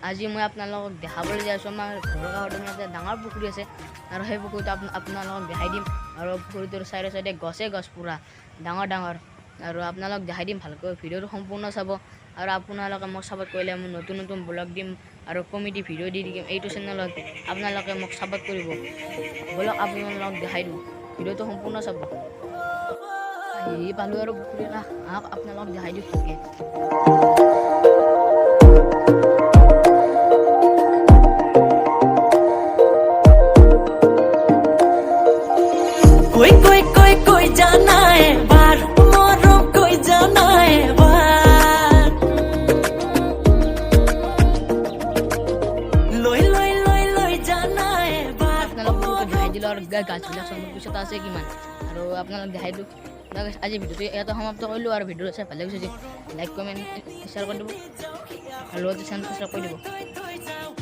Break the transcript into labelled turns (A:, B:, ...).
A: আজি মই আপোনালোকক দেখাবলৈ যাই আছোঁ আমাৰ ঘৰৰ কাষতে এটা ডাঙৰ পুখুৰী আছে আৰু সেই পুখুৰীটো আপোনালোকক দেখাই দিম আৰু পুখুৰীটোৰ চাইডে চাইডে গছ পুৰা ডাঙৰ আৰু আপোনালোক দেখাই দিম ভালকৈ ভিডিঅ'টো সম্পূৰ্ণ চাব আৰু আপোনালোকে মোক ছাপোৰ্ট কৰিলে মই নতুন ব্লগ দিম আৰু কমেডি ভিডিঅ' দি দিম এইটো চেনেলত আপোনালোকে মোক ছাপোৰ্ট কৰিব বলক আপোনালোকক দেখাই দিওঁ ভিডিঅ'টো সম্পূৰ্ণ চাব আহি পালোঁ আৰু পুখুৰীৰ কাষ আপোনালোকক দেখাই দিওঁ ভালকৈ
B: कोई जाना है बार मोरो कोई जाना है बार लोई जाना है बार
A: আপোনালোকক দেখাই দিলোঁ আৰু গাছবিলাক চন্দ্ৰ পিছত আছে কিমান আৰু আপোনালোক দেখাই দিওঁ আজি ভিডিঅ'টো ইয়াতে সমাপ্ত কৰিলোঁ আৰু ভিডিঅ'টো চাই ভাল লাগিছে যদি লাইক কমেণ্ট শ্বেয়াৰ কৰি দিব আৰু লগতে চেনেলটো ছাবস্ক্ৰাইব কৰি দিব